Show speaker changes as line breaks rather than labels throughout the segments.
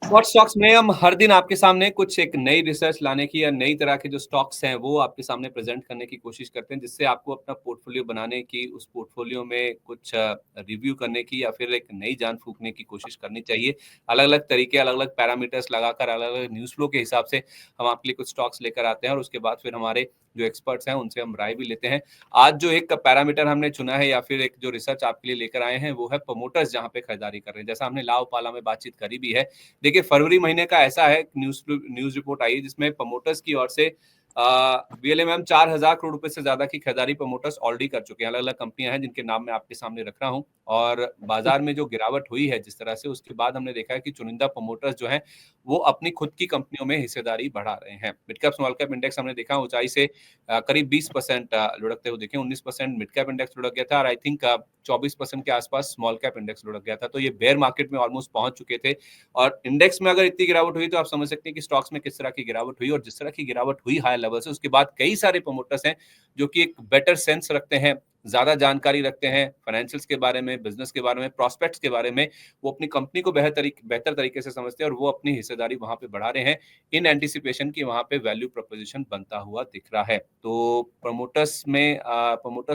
Hot stocks में हम हर दिन आपके सामने कुछ एक नई रिसर्च लाने की या नई तरह के जो स्टॉक्स हैं वो आपके सामने प्रेजेंट करने की कोशिश करते हैं, जिससे आपको अपना पोर्टफोलियो बनाने की, उस पोर्टफोलियो में कुछ रिव्यू करने की या फिर एक नई जान फूंकने की कोशिश करनी चाहिए। अलग अलग तरीके, अलग अलग पैरामीटर्स लगाकर, अलग अलग न्यूज़ फ्लो के हिसाब से हम आपके लिए कुछ स्टॉक्स लेकर आते हैं और उसके बाद फिर हमारे जो एक्सपर्ट्स हैं उनसे हम राय भी लेते हैं। आज जो एक पैरामीटर हमने चुना है या फिर एक जो रिसर्च आपके लिए लेकर आए हैं वो है प्रमोटर्स जहाँ पे खरीदारी कर रहे हैं। जैसा हमने लाव पाला में बातचीत करी भी है। देखिए, फरवरी महीने का ऐसा है, न्यूज़ रिपोर्ट आई है जिसमें प्रमोटर्स की ओर से वीएलएमएम 4,000 करोड़ रुपए से ज्यादा की खरीदारी प्रमोटर्स ऑलरेडी कर चुके हैं। अलग अलग कंपनियां हैं जिनके नाम मैं आपके सामने रख रहा हूं। और बाजार में जो गिरावट हुई है जिस तरह से, उसके बाद हमने देखा है कि चुनिंदा प्रमोटर्स जो हैं वो अपनी खुद की कंपनियों में हिस्सेदारी बढ़ा रहे हैं। Mid cap small cap index हमने देखा ऊंचाई से करीब 20% लुढ़कते हुए देखे। 19% मिड कैप इंडेक्स लुढ़क गया था और आई थिंक 24% के आसपास स्मॉल कैप इंडेक्स लुढ़क गया था। तो ये बेयर मार्केट में ऑलमोस्ट पहुंच चुके थे। और इंडेक्स में अगर इतनी गिरावट हुई तो आप समझ सकते हैं कि स्टॉक्स में किस तरह की गिरावट हुई। और जिस तरह की गिरावट हुई हाई लेवल से, उसके बाद कई सारे प्रमोटर्स हैं जो कि एक बेटर सेंस रखते हैं, ज्यादा जानकारी रखते हैं फाइनेंशियल्स के बारे में, बिजनेस के बारे में, प्रोस्पेक्ट्स के बारे में। वो अपनी कंपनी को बेहतर तरीके से समझते हैं और वो अपनी हिस्सेदारी वहां पे बढ़ा रहे हैं इन एंटिसिपेशन की वहां पे वैल्यू प्रोपोजिशन बनता हुआ दिख रहा है। तो प्रमोटर्स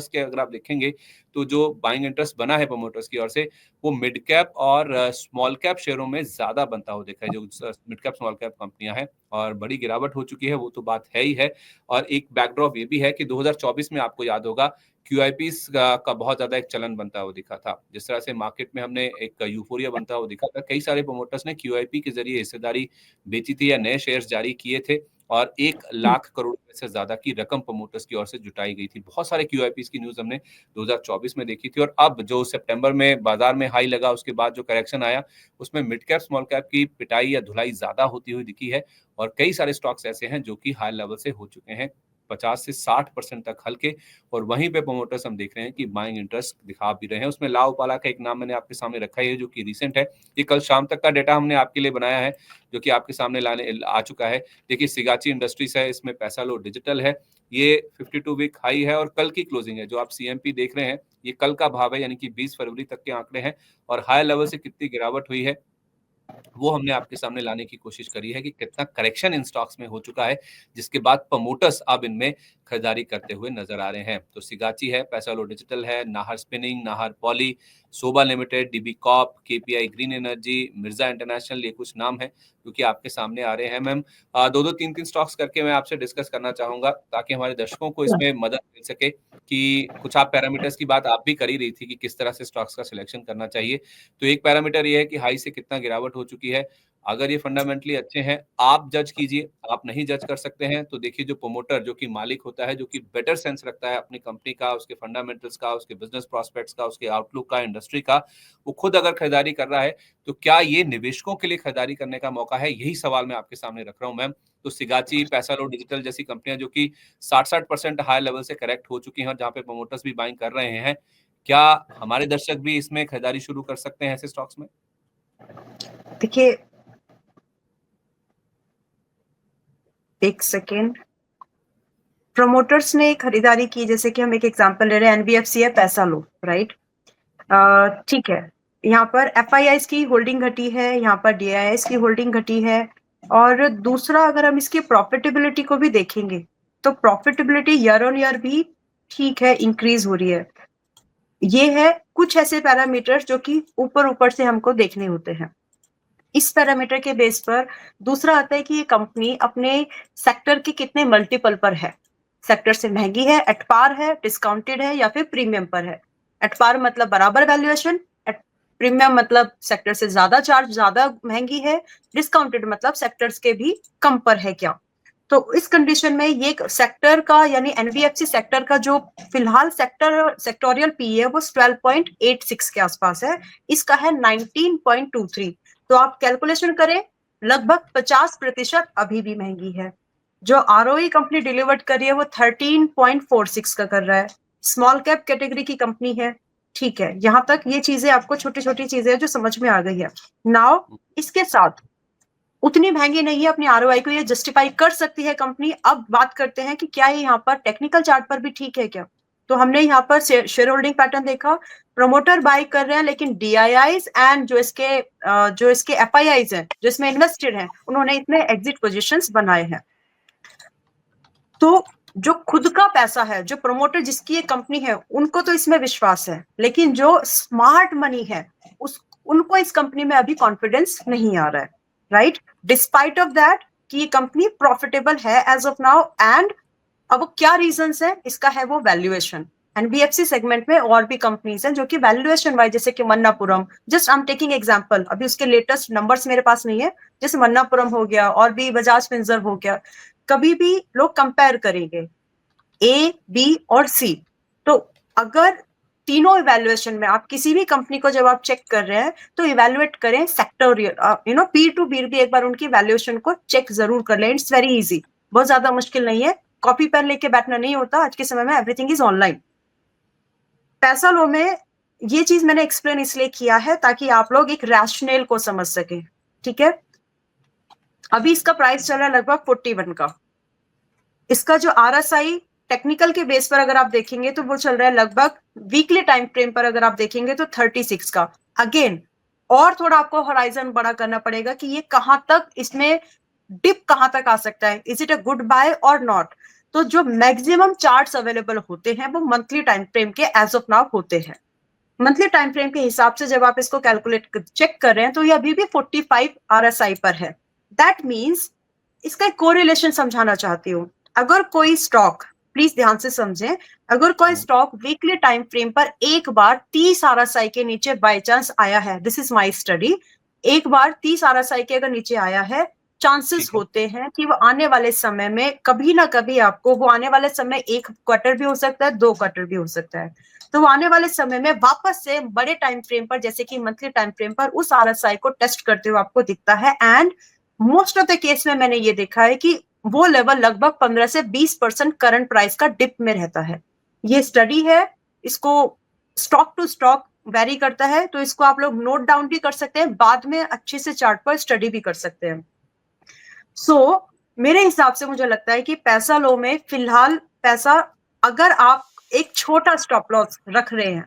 के अगर आप देखेंगे तो जो बाइंग इंटरेस्ट बना है प्रमोटर्स की ओर से, वो मिड कैप और स्मॉल कैप शेयरों में ज्यादा बनता हुआ देखा है। जो मिड कैप स्मॉल कैप कंपनियां हैं और बड़ी गिरावट हो चुकी है वो तो बात है ही है। और एक बैकड्रॉप ये भी है कि 2024 में आपको याद होगा क्यूआईपीस का बहुत ज्यादा एक चलन बनता हुआ दिखा था। जिस तरह से मार्केट में हमने एक यूफोरिया बनता हुआ दिखा था, कई सारे प्रमोटर्स ने क्यूआईपी के जरिए हिस्सेदारी बेची थी या नए शेयर्स जारी किए थे और 1 लाख करोड़ रुपए से ज्यादा की रकम प्रमोटर्स की ओर से जुटाई गई थी। बहुत सारे क्यूआईपीस की न्यूज हमने 2024 में देखी थी। और अब जो सितंबर में बाजार में हाई लगा, उसके बाद जो करेक्शन आया, उसमें मिड कैप स्मॉल कैप की पिटाई या धुलाई ज्यादा होती हुई दिखी है। और कई सारे स्टॉक्स ऐसे हैं जो कि हाई लेवल से हो चुके हैं, 50 से 60% तक हल्के। और वहीं पे प्रमोटर्स हम देख रहे हैं कि बाइंग इंटरेस्ट दिखा भी रहे हैं। उसमें लाव पाला का एक नाम मैंने आपके सामने रखा है जो कि रिसेंट है। ये कल शाम तक का डेटा हमने आपके लिए बनाया है जो कि आपके सामने लाने आ चुका है। देखिए, सिगाची इंडस्ट्रीज है, इसमें पैसा लो डिजिटल है, ये 52 वीक हाई है और कल की क्लोजिंग है। जो आप सीएमपी देख रहे हैं ये कल का भाव है, यानी कि 20 फरवरी तक के आंकड़े हैं। और हाई लेवल से कितनी गिरावट हुई है वो हमने आपके सामने लाने की कोशिश करी है कि कितना करेक्शन इन स्टॉक्स में हो चुका है, जिसके बाद प्रमोटर्स अब इनमें खरीदारी करते हुए नजर आ रहे हैं। तो सिगाची है, पैसा लो डिजिटल है, Nahar spinning, Nahar poly, Sobha limited, DB corp, KPI green energy, Mirza international, ये कुछ नाम है जो कि आपके सामने आ रहे हैं। मैम, दो दो तीन तीन स्टॉक्स करके मैं आपसे डिस्कस करना चाहूंगा ताकि हमारे दर्शकों को इसमें मदद मिल सके कि कुछ आप पैरामीटर्स की बात आप भी कर ही रही थी कि किस तरह से स्टॉक्स का सिलेक्शन करना चाहिए। तो एक पैरामीटर ये है कि हाई से कितना गिरावट हो चुकी है। अगर ये फंडामेंटली अच्छे हैं, आप जज कीजिए। आप नहीं जज कर सकते हैं तो देखिए, जो प्रमोटर, जो कि मालिक होता है, जो कि बेटर सेंस रखता है अपनी कंपनी का, उसके फंडामेंटल्स का, उसके बिजनेस प्रोस्पेक्ट्स का, उसके आउटलुक का, इंडस्ट्री का, वो खुद अगर खरीदारी कर रहा है तो क्या ये निवेशकों के लिए खरीदारी करने का मौका है? यही सवाल मैं आपके सामने रख रहा हूं मैम। तो सिगाची, पैसा लो डिजिटल जैसी कंपनियां जो कि 60% हाई लेवल से करेक्ट हो चुकी हैं, जहां पे प्रमोटर्स भी बाइंग कर रहे हैं, क्या हमारे दर्शक भी इसमें खरीदारी शुरू कर सकते हैं ऐसे स्टॉक्स में?
देखिए, एक सेकेंड। प्रमोटर्स ने खरीदारी की, जैसे कि हम एक एग्जांपल ले रहे हैं, एनबीएफसी है, पैसा लो, राइट। ठीक है, यहाँ पर एफआईआईस की होल्डिंग घटी है, यहाँ पर डीआईआईस की होल्डिंग घटी है। और दूसरा, अगर हम इसकी प्रॉफिटेबिलिटी को भी देखेंगे तो प्रॉफिटेबिलिटी ईयर ऑन ईयर भी ठीक है, इंक्रीज हो रही है। ये है कुछ ऐसे पैरामीटर्स जो कि ऊपर ऊपर से हमको देखने होते हैं। इस पैरामीटर के बेस पर दूसरा आता है कि ये कंपनी अपने सेक्टर के कितने मल्टीपल पर है। सेक्टर से महंगी है, एट पार है, डिस्काउंटेड है, या फिर प्रीमियम पर है। एट पार मतलब बराबर वैल्यूएशन, एट प्रीमियम मतलब सेक्टर से ज्यादा चार्ज, ज्यादा महंगी है, डिस्काउंटेड मतलब सेक्टर्स के भी कम पर है क्या। तो इस कंडीशन में ये सेक्टर का, यानी एनबीएफसी सेक्टर का जो फिलहाल सेक्टोरियल पी है वो 12.86 के आसपास है, इसका है 19.23। तो आप कैलकुलेशन करें, लगभग 50% अभी भी महंगी है। जो आरओई कंपनी डिलीवर्ड कर रही है वो 13.46 का कर रहा है। स्मॉल कैप कैटेगरी की कंपनी है, ठीक है। यहां तक ये चीजें आपको छोटी छोटी चीजें जो समझ में आ गई है। नाउ इसके साथ उतनी महंगी नहीं है, अपनी आरओआई को ये जस्टिफाई कर सकती है कंपनी। अब बात करते हैं कि क्या ये यहाँ पर टेक्निकल चार्ट पर भी ठीक है क्या। तो हमने यहाँ पर शेयर होल्डिंग पैटर्न देखा, प्रमोटर बाय कर रहे हैं, लेकिन DIIs एंड जो इसके FIIs हैं, जो इसमें इन्वेस्टेड हैं, उन्होंने इतने एग्जिट पोजीशंस बनाए हैं। तो जो खुद का पैसा है, जो प्रमोटर जिसकी ये कंपनी है, उनको तो इसमें विश्वास है, लेकिन जो स्मार्ट मनी है उनको इस कंपनी में अभी कॉन्फिडेंस नहीं आ रहा है, राइट? डिस्पाइट ऑफ दैट कि ये कंपनी प्रॉफिटेबल है एज ऑफ नाउ, एंड अब क्या रीजंस है इसका, है वो वैल्यूएशन। एनबीएफसी सेगमेंट में और भी कंपनीज हैं जो कि वैल्यूएशन वाइज, जैसे कि Manappuram, just I am taking example, अभी उसके लेटेस्ट नंबर्स मेरे पास नहीं है, जैसे मन्नापुरम हो गया और भी बजाज फिंसर्व हो गया, कभी भी लोग कंपेयर करेंगे ए, बी और सी। तो अगर तीनों इवैल्यूएशन में आप किसी भी कंपनी को जब आप चेक कर रहे हैं, तो इवैल्यूएट करें सेक्टोरियल, पीर टू पीर भी एक बार उनकी वैल्यूएशन को चेक जरूर कर लें। इट्स वेरी इजी, बहुत ज्यादा मुश्किल नहीं है, कॉपी पेन लेके बैठना नहीं होता, आज के समय में एवरीथिंग इज ऑनलाइन। पैसा लो में ये चीज मैंने एक्सप्लेन इसलिए किया है ताकि आप लोग एक रैशनल को समझ सके, ठीक है? अभी इसका प्राइस चल रहा है लगभग 41 का। इसका जो RSI टेक्निकल के बेस पर अगर आप देखेंगे तो वो चल रहा है लगभग, वीकली टाइम फ्रेम पर अगर आप देखेंगे तो 36 का। अगेन और थोड़ा आपको होराइजन बड़ा करना पड़ेगा कि ये कहां तक, इसमें डिप कहां तक आ सकता है, is it a good buy और नॉट। तो जो मैक्सिमम चार्ट्स अवेलेबल होते हैं वो मंथली टाइम फ्रेम के एज ऑफ नाउ होते हैं। मंथली टाइम फ्रेम के हिसाब से जब आप इसको कैलकुलेट चेक कर रहे हैं तो ये अभी भी 45 RSI पर है। दैट मीन्स इसका एक कोरिलेशन समझाना चाहती हूँ। अगर कोई स्टॉक, प्लीज ध्यान से समझें, अगर कोई स्टॉक वीकली टाइम फ्रेम पर एक बार 30 RSI के नीचे बाय चांस आया है, दिस इज माय स्टडी, एक बार 30 RSI के अगर नीचे आया है, चांसेस होते हैं कि वो आने वाले समय में कभी ना कभी आपको, वो आने वाले समय 1 क्वार्टर भी हो सकता है, 2 क्वार्टर भी हो सकता है, तो वो आने वाले समय में वापस से बड़े टाइम फ्रेम पर, जैसे कि मंथली टाइम फ्रेम पर, उस RSI को टेस्ट करते हुए आपको दिखता है। And most of the case में मैंने ये देखा है कि वो लेवल लगभग 15 से 20% करंट प्राइस का डिप में रहता है। ये स्टडी है, इसको स्टॉक टू स्टॉक वेरी करता है, तो इसको आप लोग नोट डाउन भी कर सकते हैं, बाद में अच्छे से चार्ट पर स्टडी भी कर सकते हैं। सो मेरे हिसाब से मुझे लगता है कि पैसा लो में फिलहाल पैसा, अगर आप एक छोटा स्टॉप लॉस रख रहे हैं,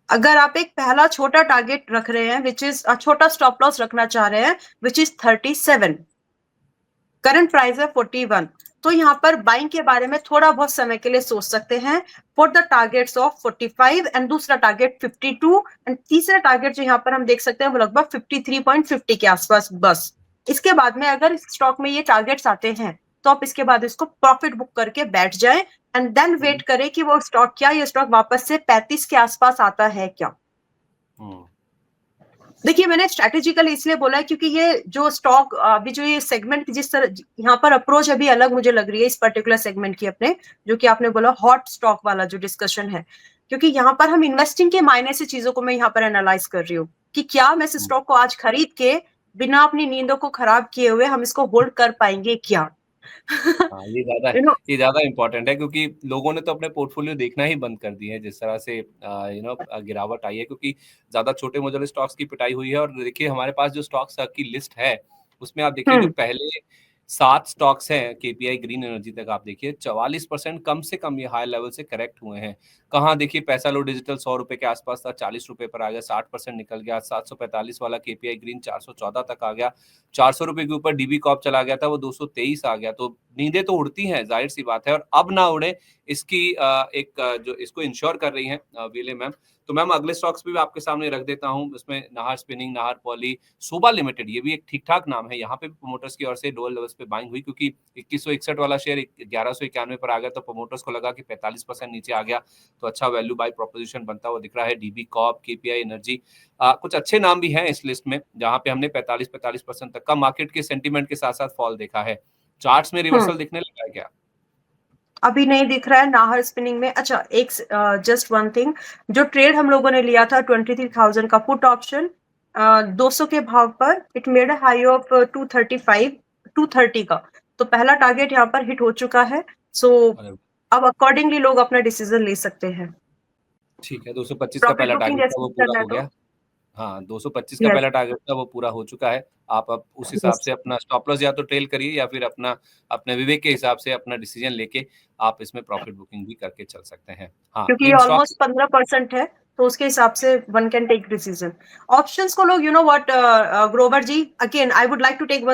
अगर आप एक पहला छोटा टारगेट रख रहे हैं, विच इज छोटा स्टॉप लॉस रखना चाह रहे हैं, विच इज 37, करंट प्राइस है 41, तो यहाँ पर बाइंग के बारे में थोड़ा बहुत समय के लिए सोच सकते हैं for the targets of 45 and दूसरा टारगेट 52 एंड तीसरा टारगेट जो यहाँ पर हम देख सकते हैं वो लगभग 53.50 के आसपास। बस इसके बाद में अगर स्टॉक में ये टारगेट्स आते हैं तो आप इसके बाद इसको प्रॉफिट बुक करके बैठ जाएं एंड देन वेट करें कि वो स्टॉक, क्या ये स्टॉक वापस से 35 के आसपास आता है क्या। देखिए मैंने स्ट्रेटेजिकली इसलिए बोला है क्योंकि ये जो स्टॉक अभी जो ये सेगमेंट जिस तरह यहाँ पर अप्रोच अभी अलग मुझे लग रही है इस पर्टिकुलर सेगमेंट की, अपने जो कि आपने बोला हॉट स्टॉक वाला जो डिस्कशन है, क्योंकि यहाँ पर हम इन्वेस्टिंग के मायने से चीजों को मैं यहाँ पर एनालाइज कर रही हूँ कि क्या मैं इस स्टॉक को आज खरीद के बिना अपनी नींदों को खराब किए हुए हम इसको होल्ड कर पाएंगे क्या।
हाँ, ये ज्यादा इम्पोर्टेंट है क्योंकि लोगों ने तो अपने पोर्टफोलियो देखना ही बंद कर दिए हैं जिस तरह से गिरावट आई है, क्योंकि ज्यादा छोटे मुजल स्टॉक्स की पिटाई हुई है। और देखिए हमारे पास जो स्टॉक्स की लिस्ट है उसमें आप देखिए जो पहले 7 स्टॉक्स हैं केपीआई ग्रीन एनर्जी तक, आप देखिए 44% कम से कम ये हाई लेवल से करेक्ट हुए हैं। कहाँ देखिए पैसा लो डिजिटल 100 रुपए के आसपास था, 40 रुपए पर आ गया, 60% निकल गया। 745 वाला केपीआई ग्रीन 414 तक आ गया। 400 रुपए के ऊपर डीबी कॉप चला गया था, वो 223 आ गया। तो नींदें तो उड़ती हैं, जाहिर सी बात है। और अब ना उड़े इसकी जो इसको इंश्योर कर रही हैं वीले मैम। तो मैम अगले स्टॉक्स भी आपके सामने रख देता हूं, इसमें Nahar spinning, Nahar poly, Sobha limited, ये भी एक ठीक ठाक नाम है। यहाँ पे प्रमोटर्स की ओर से लोअर लेवल्स पे बाइंग हुई क्योंकि 2161 वाला शेयर 1191 पर आ गया, तो प्रमोटर्स को लगा कि 45% नीचे आ गया तो अच्छा वैल्यू बाय प्रोपोजिशन बनता हुआ दिख रहा है। डीबी कॉप, केपीआई एनर्जी, कुछ अच्छे नाम भी हैं इस लिस्ट में जहां पे हमने 45% तक का मार्केट के सेंटीमेंट के साथ साथ फॉल देखा है। चार्ट्स में रिवर्सल दिखने लगा है क्या?
अभी नहीं दिख रहा है नाहर स्पिनिंग में। अच्छा एक जस्ट वन थिंग, जो ट्रेड हम लोगों ने लिया था 23,000 का पुट ऑप्शन 200 के भाव पर, it made a high of 230 का, तो पहला टारगेट यहाँ पर हिट हो चुका है। सो अब अकॉर्डिंगली लोग अपना डिसीजन ले सकते हैं।
ठीक है, 225 का पहला टारगेट था वो पूरा हो गया। हाँ, 225 का
यस,
पहला टारगेट था वो पूरा हो चुका है। आप अब उस हिसाब
यस।
से अपना स्टॉप लॉस या तो ट्रेल करिए या फिर अपना अपने विवेक के हिसाब से अपना डिसीजन लेके आप इसमें प्रॉफिट बुकिंग भी करके चल सकते हैं। हाँ,
क्योंकि ये
इन स्टॉक्स
ऑलमोस्ट 15% है, तो उसके हिसाब से one can take decision. Options को लोग, you know what, Grover ji, again I would like to take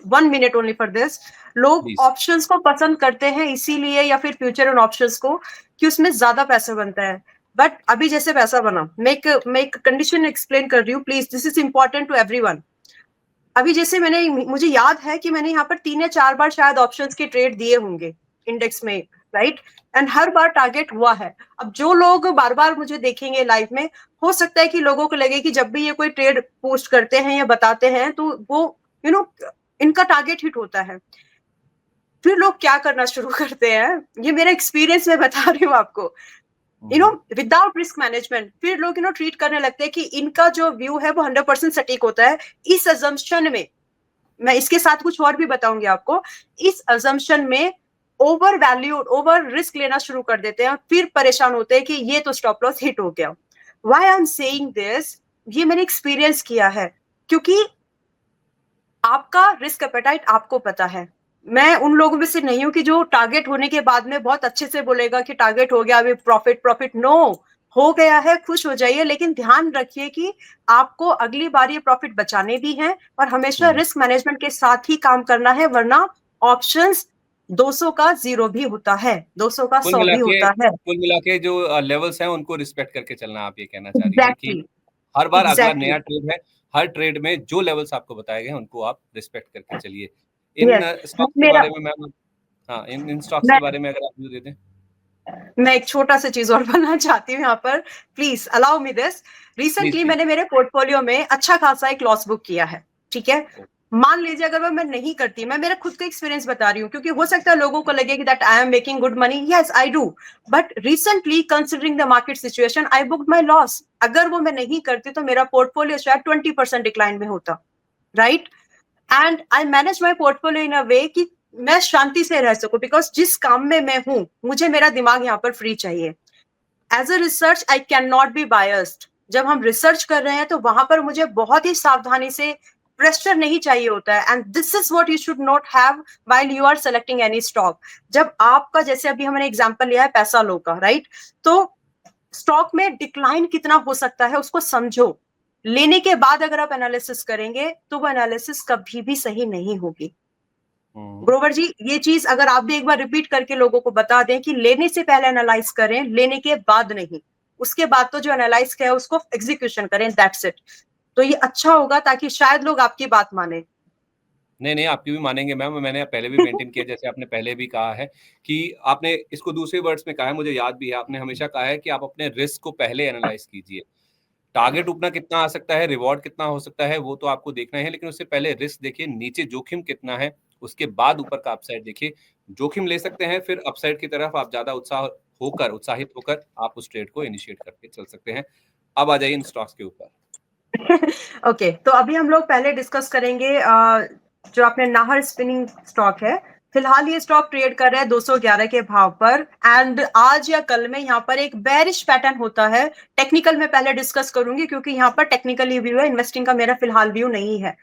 one minute only for this. लोग
प्लीज।
ऑप्शंस को पसंद करते हैं इसीलिए, या फिर फ्यूचर एंड ऑप्शंस को, कि उसमें ज्यादा पैसा बनता है। बट अभी जैसे पैसा बना, मैं एक कंडीशन एक्सप्लेन कर रही हूँ, please, this is important to everyone. अभी जैसे मुझे याद है कि मैंने यहाँ पर 3 या 4 बार शायद ऑप्शंस के ट्रेड दिए होंगे इंडेक्स में, right? And her bar target हुआ है। अब जो लोग बार बार मुझे देखेंगे लाइव में, हो सकता है कि लोगों को लगे कि जब भी ये कोई ट्रेड पोस्ट करते हैं या बताते हैं तो वो, यू नो, इनका टारगेट हिट होता है। फिर लोग क्या करना शुरू करते हैं, ये मेरा एक्सपीरियंस मैं बता रही हूँ आपको, you know, without risk management. फिर लोग, यू नो, ट्रीट करने लगते हैं कि इनका जो व्यू है वो 100% सटीक होता है। इस अजम्पशन में, मैं इसके साथ कुछ और भी बताऊंगी आपको, इस अजम्पशन में ओवर वैल्यू, ओवर रिस्क लेना शुरू कर देते हैं, फिर परेशान होते हैं कि ये तो स्टॉप लॉस हिट हो गया। Why I am saying this, ये मैंने एक्सपीरियंस किया है, क्योंकि आपका रिस्क एपेटाइट आपको पता है। मैं उन लोगों में से नहीं हूं कि जो टारगेट होने के बाद में बहुत अच्छे से बोलेगा कि टारगेट हो गया, अभी प्रॉफिट प्रॉफिट। नो, हो गया है, खुश हो जाइए, लेकिन ध्यान रखिए कि आपको अगली बार ये प्रॉफिट बचाने भी हैं, और हमेशा रिस्क मैनेजमेंट के साथ ही काम करना है, वरना ऑप्शंस 200 का 0 भी होता है, 200 का 100 भी होता है।
कुल मिला के जो लेवल्स हैं उनको रिस्पेक्ट करके चलना, आप ये कहना चाह रही हैं कि
एग्जैक्टली,
हर बार अगला
एग्जैक्टली।
नया ट्रेड है, हर ट्रेड में जो लेवल्स आपको बताए गए हैं उनको आप रिस्पेक्ट करके चलिए। In
yes.
स्टॉक्स के
मेरा
बारे में मैम, हाँ, इन स्टॉक्स के
मैं
बारे में अगर आप व्यू दे दें।
मैं एक छोटा सा चीज और बनना चाहती हूँ यहाँ पर, please allow me this.
Please
recently
please.
मैंने मेरे पोर्टफोलियो में अच्छा खासा एक लॉस बुक किया है, ठीक है? मान लीजिए अगर मैं नहीं करती, मैं मेरा खुद का एक्सपीरियंस बता रही हूँ, क्योंकि हो सकता है लोगों को लगे कि that I am making good money. Yes I do, but recently considering the market situation I booked my loss. अगर वो मैं नहीं करती तो मेरा पोर्टफोलियो शायद 20% डिक्लाइन में होता, right? And I manage my portfolio in a way कि मैं शांति से रह सकूं, बिकॉज जिस काम में मैं हूं, मुझे मेरा दिमाग यहाँ पर फ्री चाहिए। As a research I can not be biased. जब हम रिसर्च कर रहे हैं तो वहां पर मुझे बहुत ही सावधानी से, प्रेशर नहीं चाहिए होता है। And this is what you should not have while you are selecting any stock. जब आपका, जैसे अभी हमने एग्जांपल लिया है पैसा लो का, राइट? तो स्टॉक में डिक्लाइन कितना हो सकता है उसको समझो। लेने के बाद अगर आप एनालिसिस करेंगे तो वो एनालिसिस कभी भी सही नहीं होगी। ग्रोवर जी, ये चीज अगर आप भी एक बार रिपीट करके लोगों को बता दें कि लेने से पहले एनालाइज करें, लेने के बाद नहीं। उसके बाद तो जो एनालाइज किया है उसको एग्जीक्यूशन करें, दैट्स इट। तो ये अच्छा होगा, ताकि शायद लोग आपकी बात माने।
नहीं नहीं, आपकी भी मानेंगे मैम। मैंने पहले भी मेंटेन किया, जैसे आपने पहले भी कहा है कि आपने इसको दूसरे वर्ड्स में कहा है, मुझे याद भी है, आपने हमेशा कहा है कि आप अपने रिस्क को पहले एनालाइज कीजिए। टारगेट ऊपर कितना आ सकता है, रिवॉर्ड कितना हो सकता है, वो तो आपको देखना है, लेकिन उससे पहले रिस्क देखिए, नीचे जोखिम कितना है, उसके बाद ऊपर का अपसाइड देखिए। जोखिम ले सकते हैं, फिर अपसाइड की तरफ आप ज्यादा उत्साहित होकर आप उस ट्रेड को इनिशिएट करके चल सकते हैं। अब आ जाइए इन स्टॉक्स के ऊपर।
ओके, तो अभी हम लोग पहले डिस्कस करेंगे जो आपने नाहर स्पिनिंग स्टॉक है। फिलहाल ये स्टॉक ट्रेड कर रहा है 211 के भाव पर, एंड आज या कल में यहाँ पर एक बेरिश पैटर्न होता है। टेक्निकल में पहले डिस्कस करूंगी, क्योंकि यहाँ पर टेक्निकली व्यू है, इन्वेस्टिंग का मेरा फिलहाल व्यू नहीं है।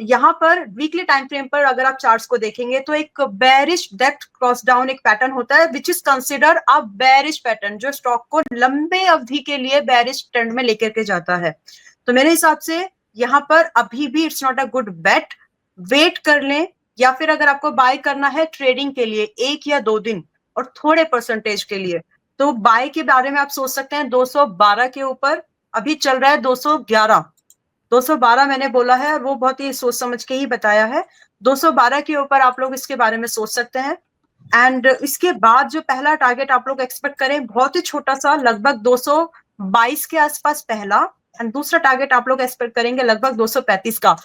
यहाँ पर वीकली टाइम फ्रेम पर अगर आप चार्ट्स को देखेंगे तो एक बेरिश डेप्थ क्रॉस डाउन एक पैटर्न होता है, which is consider a bearish pattern, जो स्टॉक को लंबे अवधि के लिए बेरिश ट्रेंड में लेकर के जाता है। तो मेरे हिसाब से यहाँ पर अभी भी it's not a good bet. Wait कर लें, या फिर अगर आपको बाय करना है ट्रेडिंग के लिए 1 या 2 दिन और थोड़े परसेंटेज के लिए, तो बाय के बारे में आप सोच सकते हैं 212 के ऊपर। अभी चल रहा है 211, 212 मैंने बोला है, और वो बहुत ही सोच समझ के ही बताया है। 212 के ऊपर आप लोग इसके बारे में सोच सकते हैं। एंड इसके बाद जो पहला टारगेट आप लोग एक्सपेक्ट करें, बहुत ही छोटा सा, लगभग 222 के आसपास पहला, एंड दूसरा टारगेट आप लोग एक्सपेक्ट करेंगे लगभग 235 का।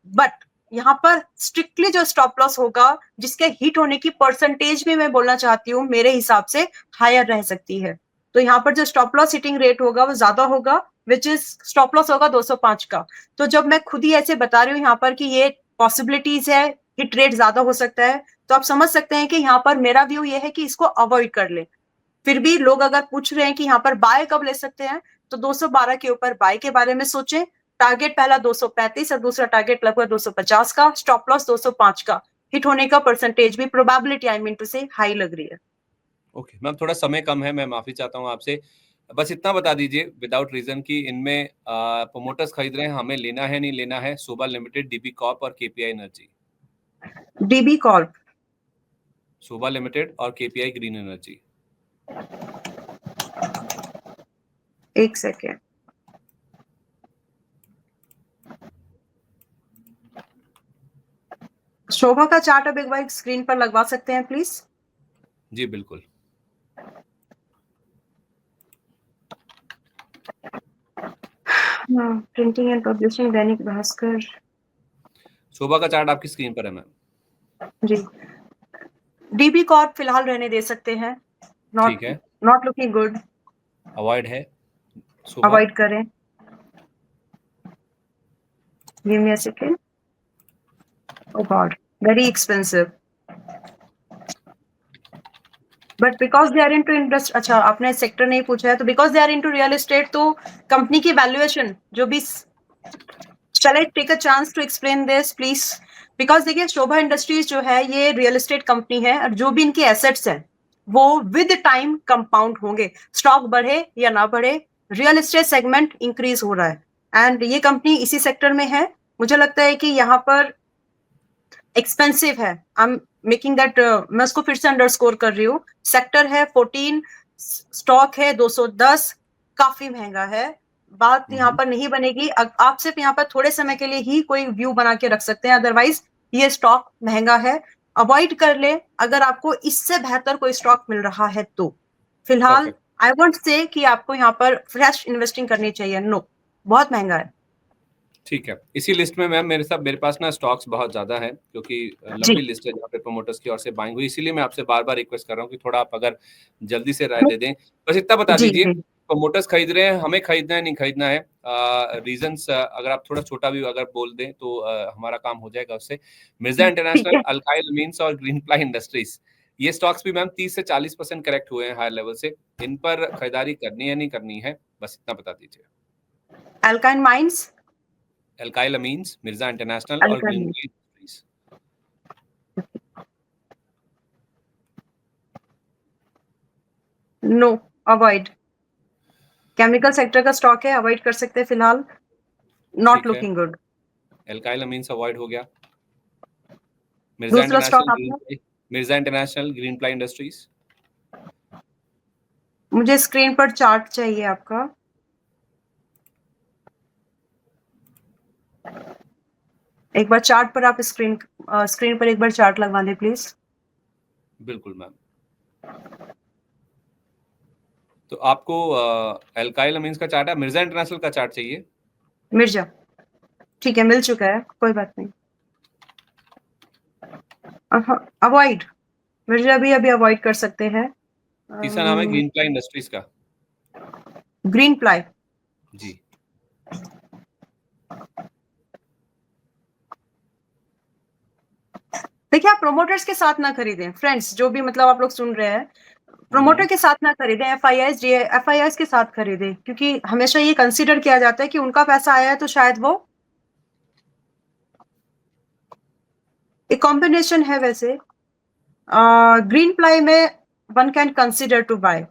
बट यहाँ पर स्ट्रिक्टली जो स्टॉप लॉस होगा, जिसके हिट होने की परसेंटेज भी मैं बोलना चाहती हूँ, मेरे हिसाब से हायर रह सकती है। तो यहाँ पर जो स्टॉप लॉस हिटिंग रेट होगा वो ज्यादा होगा, विच इज स्टॉप लॉस होगा 205 का। तो जब मैं खुद ही ऐसे बता रही हूँ यहाँ पर कि ये पॉसिबिलिटीज है, हिट रेट ज्यादा हो सकता है, तो आप समझ सकते हैं कि यहाँ पर मेरा व्यू ये है कि इसको अवॉइड कर ले। फिर भी लोग अगर पूछ रहे हैं कि यहाँ पर बाय कब ले सकते हैं, तो 212 के ऊपर बाय के बारे में सोचें। टारगेट पहला 235 और दूसरा टारगेट लगभग 250 का, स्टॉप लॉस 205 का, हिट होने का परसेंटेज भी, प्रोबेबिलिटी आई मीन टू से हाई लग रही है।
ओके मैम, थोड़ा समय कम है, मैं माफी चाहता हूँ आपसे, बस इतना बता दीजिए विदाउट रीजन कि इनमें प्रोमोटर्स खरीद रहे हैं, हमें लेना है नहीं लेना है, शोभा लिमिटेड, डीबी कॉर्प और केपीआई एनर्जी।
डीबी कॉर्प,
शोभा लिमिटेड और केपीआई ग्रीन एनर्जी।
एक सेकेंड, शोभा का चार्ट अब एक बार स्क्रीन पर लगवा सकते हैं प्लीज?
जी बिल्कुल।
Printing and publishing, Dainik Bhaskar.
शोभा का चार्ट आपकी स्क्रीन पर है मैम।
जी, डीबी कॉर्प फिलहाल रहने दे सकते हैं,
ठीक है,
नॉट लुकिंग गुड,
अवॉइड है शोभा।
अवॉइड करें। Give me a second. Oh God, very expensive. But because they are into industry, अच्छा आपने सेक्टर नहीं पूछा है, तो because they are into real estate, तो कंपनी की वैल्यूएशन जो भी, shall I take a chance to explain this please? Because देखिए शोभा इंडस्ट्रीज जो है ये रियल एस्टेट कंपनी है, और जो भी इनके एसेट्स हैं वो विद टाइम कंपाउंड होंगे, स्टॉक बढ़े या ना बढ़े, रियल एस्टेट सेगमेंट इंक्रीज हो रहा है, एंड ये कंपनी इसी सेक्टर में है। मुझे लगता है कि यहाँ पर एक्सपेंसिव है, आई एम मेकिंग दैट, मैं उसको फिर से अंडरस्कोर कर रही हूँ, सेक्टर है 14, स्टॉक है 210, काफी महंगा है। बात यहाँ पर नहीं बनेगी, आप सिर्फ यहाँ पर थोड़े समय के लिए ही कोई व्यू बना के रख सकते हैं, अदरवाइज ये स्टॉक महंगा है, अवॉइड कर ले अगर आपको इससे बेहतर कोई स्टॉक मिल रहा है तो। फिलहाल आई वोंट से कि आपको यहाँ पर फ्रेश इन्वेस्टिंग करनी चाहिए, नो, बहुत महंगा है।
ठीक है, इसी लिस्ट में मैम मेरे पास ना स्टॉक्स बहुत ज्यादा है, क्योंकि लंबी लिस्ट है जहाँ पे प्रमोटर्स की ओर से बाइंग हुई, इसीलिए मैं आपसे बार बार रिक्वेस्ट कर रहा हूँ कि थोड़ा आप अगर जल्दी से राय दे दें। बस इतना बता दीजिए, प्रमोटर्स खरीद रहे हैं, हमें खरीदना है नहीं खरीदना है, रीजंस अगर आप थोड़ा छोटा भी अगर बोल दें तो हमारा काम हो जाएगा उससे। मिर्जा इंटरनेशनल, अल्काइल अमीन्स और ग्रीनप्लाई इंडस्ट्रीज, ये स्टॉक्स भी मैम 30 से 40% करेक्ट हुए हैं हायर लेवल से, इन पर खरीदारी करनी है नहीं करनी है, बस इतना बता दीजिए।
अल्काइन amines,
alkyl amines, Mirza international और Greenply industries.
No, avoid. Chemical sector का स्टॉक है, अवॉइड कर सकते हैं फिलहाल, not looking good.
Alkyl amines avoid हो गया।
दूसरा स्टॉक आपने?
Mirza international, Greenply industries.
मुझे स्क्रीन पर चार्ट चाहिए आपका। एक बार चार्ट पर आप स्क्रीन पर एक बार चार्ट लगवा दें प्लीज।
बिल्कुल मैम। तो आपको अल्काइल अमीन्स का चार्ट है, मिर्जा इंटरनेशनल का चार्ट चाहिए?
मिर्जा, ठीक है, मिल चुका है, कोई बात नहीं। अवॉइड, मिर्जा भी अभी अवॉइड कर सकते हैं।
तीसरा नाम है ग्रीनप्लाई इंडस्ट्रीज का।
ग्रीनप्लाई,
जी।
देखिए आप प्रोमोटर्स के साथ ना खरीदें फ्रेंड्स, जो भी मतलब आप लोग सुन रहे हैं, प्रोमोटर के साथ ना खरीदें, एफआईआईज के साथ खरीदें, क्योंकि हमेशा ये कंसीडर किया जाता है कि उनका पैसा आया है तो शायद वो एक कॉम्बिनेशन है। वैसे ग्रीन प्लाई में one can consider to buy,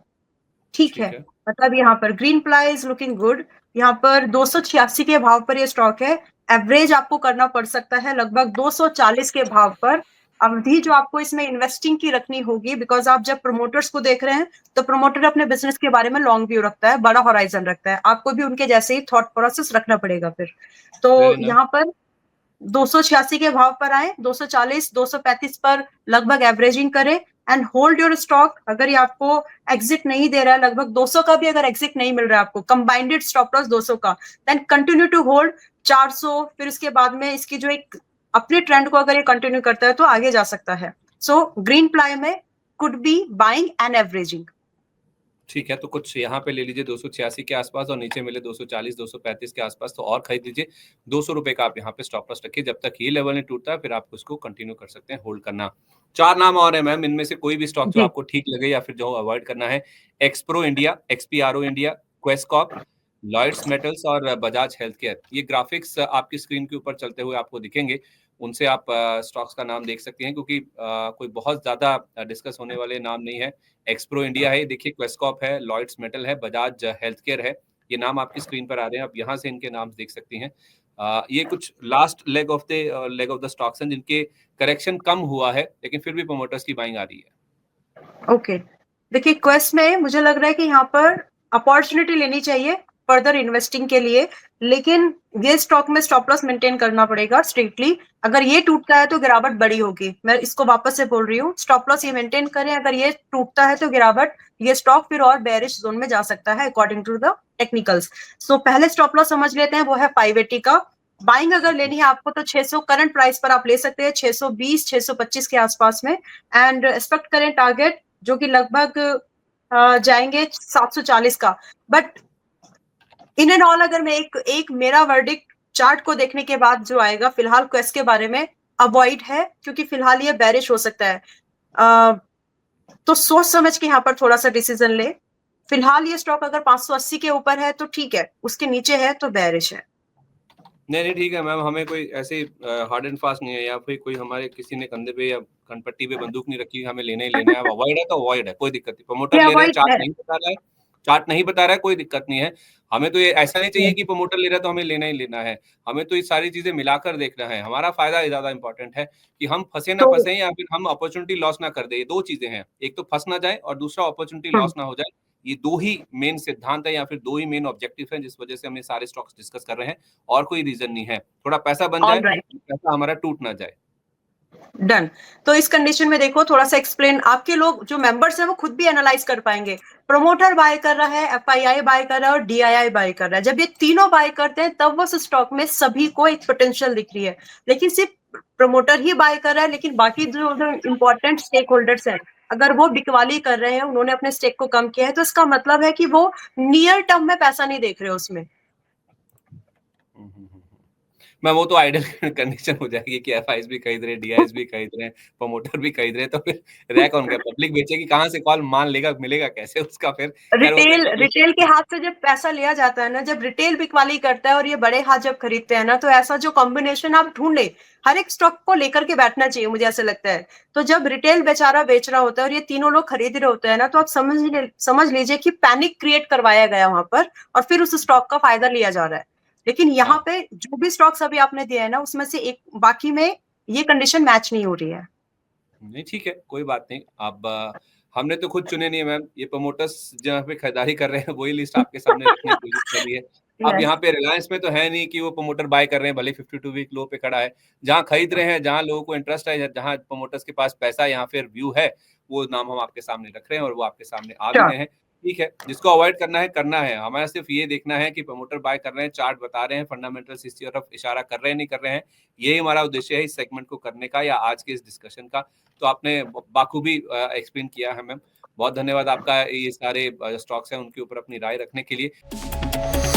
ठीक है, मतलब यहाँ पर Green Ply is looking good, यहाँ पर 286 के भाव पर ये स्टॉक है, एवरेज आपको करना पड़ सकता है लगभग 240 के भाव पर। अवधि जो आपको इसमें इन्वेस्टिंग की रखनी होगी, बिकॉज आप जब प्रमोटर्स को देख रहे हैं तो प्रमोटर अपने बिजनेस के बारे में लॉन्ग व्यू रखता है, बड़ा होराइजन रखता है, आपको भी उनके जैसे ही थॉट प्रोसेस रखना पड़ेगा फिर। तो यहाँ पर 286 के भाव पर आए, 240 235 पर लगभग एवरेजिंग करें एंड होल्ड योर स्टॉक। अगर ये आपको एग्जिट नहीं दे रहा है, लगभग 200 का भी अगर एग्जिट नहीं मिल रहा है आपको, कंबाइंडेड स्टॉप लॉस 200 का, देन कंटिन्यू टू होल्ड 400, फिर इसके बाद में इसकी जो एक अपने ट्रेंड को अगर ये कंटिन्यू करता है तो आगे जा सकता है। सो ग्रीन प्लाई में could be buying and averaging.
ठीक है, तो कुछ यहाँ पे ले लीजिए 286 के आसपास, और नीचे मिले 240 235 के आसपास, तो और खरीद लीजिए। 200 रुपए का आप यहाँ पे स्टॉप लॉस रखिए, जब तक ये लेवल नहीं टूटता है फिर आप उसको कंटिन्यू कर सकते हैं होल्ड करना। 4 नाम और है मैम, इनमें से कोई भी स्टॉक जो आपको ठीक लगे या फिर जो अवॉइड करना है। Xpro India, XPRO India, Quess Corp, Lloyds metals और बजाज हेल्थकेयर। ये ग्राफिक्स आपकी स्क्रीन के ऊपर चलते हुए आपको दिखेंगे, उनसे आप स्टॉक्स का नाम देख सकती हैं, क्योंकि कोई बहुत ज़्यादा डिस्कस होने वाले नाम नहीं है। एक्सप्रो इंडिया है, देखिए क्वेस्कॉप है, लॉयड्स मेटल है, बजाज हेल्थकेयर है, ये नाम आपकी स्क्रीन पर आ रहे हैं, आप यहाँ से इनके नाम देख सकती हैं। ये कुछ last leg of the stocks हैं जिनके करेक्शन कम हुआ है, लेकिन फिर भी प्रमोटर्स की बाइंग आ रही है।
ओके, देखिए क्वेस्ट में मुझे लग रहा है कि यहाँ पर अपॉर्चुनिटी लेनी चाहिए फर्दर इन्वेस्टिंग के लिए, लेकिन ये स्टॉक में स्टॉप लॉस मेंटेन करना पड़ेगा स्ट्रिक्टली। अगर ये टूटता है तो गिरावट बड़ी होगी, मैं इसको वापस से बोल रही हूँ, स्टॉप लॉस ये मेंटेन करें, अगर ये टूटता है तो गिरावट, ये स्टॉक फिर और बेरिश जोन में जा सकता है अकॉर्डिंग टू द टेक्निकल्स। सो पहले स्टॉप लॉस समझ लेते हैं, वो है 580 का। बाइंग अगर लेनी है आपको तो 600 करंट प्राइस पर आप ले सकते हैं, 620 625 के आसपास में, एंड एक्सपेक्ट करें टारगेट जो कि लगभग जाएंगे 740 का। बट इन एंड ऑल अगर मैं एक मेरा वर्डिक्ट चार्ट को देखने के बाद जो आएगा, फिलहाल क्वेस्ट के बारे में अवॉइड है, क्योंकि फिलहाल ये बेरिश हो सकता है। तो सोच समझ के यहाँ पर थोड़ा सा डिसीजन ले। फिलहाल ये स्टॉक अगर 580 के ऊपर है तो ठीक है, उसके नीचे है तो बेरिश है।
नहीं ठीक है मैम, हमें कोई ऐसे हार्ड एंड फास्ट नहीं है, या फिर कोई हमारे किसी ने कंधे पे या कनपट्टी पे बंदूक नहीं रखी, हमें लेना ही लेना है। अवॉइड है तो अवॉइड है, कोई दिक्कत नहीं। प्रमोटर ले रहे हैं, चार्ट नहीं बता रहा है, चार्ट नहीं बता रहा है, कोई दिक्कत नहीं है। हमें तो ये ऐसा नहीं चाहिए कि प्रमोटर ले रहा है तो हमें लेना ही लेना है, हमें तो ये सारी चीजें मिलाकर देखना है। हमारा फायदा ज्यादा इंपॉर्टेंट है कि हम फंसे ना फंसे या फिर हम अपॉर्चुनिटी लॉस ना कर दे। ये दो चीजें हैं, एक तो फंस ना जाए और दूसरा अपॉर्चुनिटी लॉस ना हो जाए। ये दो ही मेन सिद्धांत है या फिर दो ही मेन ऑब्जेक्टिव है जिस वजह से हम ये सारे स्टॉक्स डिस्कस कर रहे हैं, और कोई रीजन नहीं है। थोड़ा पैसा बन जाए, पैसा हमारा टूट ना जाए।
डन। तो इस कंडीशन में देखो, थोड़ा सा एक्सप्लेन, आपके लोग जो मेंबर्स हैं वो खुद भी एनालाइज कर पाएंगे। प्रमोटर बाय कर रहा है, एफआईआई बाय कर रहा है और डीआईआई बाय कर रहा है। जब ये तीनों बाय करते हैं तब वो स्टॉक में सभी को एक पोटेंशियल दिख रही है। लेकिन सिर्फ प्रमोटर ही बाय कर रहा है, लेकिन बाकी जो इंपॉर्टेंट स्टेक होल्डर्स हैं, अगर वो बिकवाली कर रहे हैं, उन्होंने अपने स्टेक को कम किया है, तो इसका मतलब है कि वो नियर टर्म में पैसा नहीं देख रहे उसमें।
मैं वो तो आइडियल कंडीशन हो जाएगी कि एफआईज भी खरीद रहे, डीआईज भी खरीद रहे हैं, प्रमोटर भी खरीद रहे हैं, तो फिर रह कौन गया? पब्लिक बेचेगी कहाँ से? कॉल मान लेगा, मिलेगा कैसे उसका? फिर
रिटेल के हाथ से जब पैसा लिया जाता है ना, जब रिटेल बिकवाली करता है और ये बड़े हाथ जब खरीदते हैं ना, तो ऐसा जो कॉम्बिनेशन आप ढूंढे, हर एक स्टॉक को लेकर के बैठना चाहिए, मुझे ऐसा लगता है। तो जब रिटेल बेचारा बेच रहा होता है और ये तीनों लोग खरीद रहे होते हैं ना, तो आप समझ लीजिए कि पैनिक क्रिएट करवाया गया वहां पर, और फिर उस स्टॉक का फायदा लिया जा रहा है। लेकिन यहाँ पे जो भी स्टॉक्स अभी आपने दिया है ना, उसमें से एक बाकी में ये कंडीशन मैच नहीं हो रही है।
नहीं ठीक है, कोई बात नहीं। अब हमने तो खुद चुने नहीं है मैम, ये प्रमोटर्स जहाँ पे खरीदारी कर रहे हैं वही लिस्ट आपके सामने रखने की कोशिश कर रही है। अब यहाँ पे रिलायंस में तो है नहीं कि वो प्रमोटर बाय कर रहे हैं, भले 52 वीक लो पे खड़ा है। जहाँ खरीद रहे हैं, जहाँ लोगों को इंटरेस्ट है, जहाँ प्रमोटर्स के पास पैसा या फिर व्यू है, वो नाम हम आपके सामने रख रहे हैं और वो आपके सामने आ भी रहे हैं। ठीक है, जिसको अवॉइड करना है करना है, हमारा सिर्फ ये देखना है कि प्रमोटर बाय कर रहे हैं, चार्ट बता रहे हैं, फंडामेंटल्स इस तरफ इशारा कर रहे हैं नहीं कर रहे हैं। यही हमारा उद्देश्य है इस सेगमेंट को करने का या आज के इस डिस्कशन का। तो आपने बाखूबी एक्सप्लेन किया है मैम, बहुत धन्यवाद आपका ये सारे स्टॉक्स हैं उनके ऊपर अपनी राय रखने के लिए।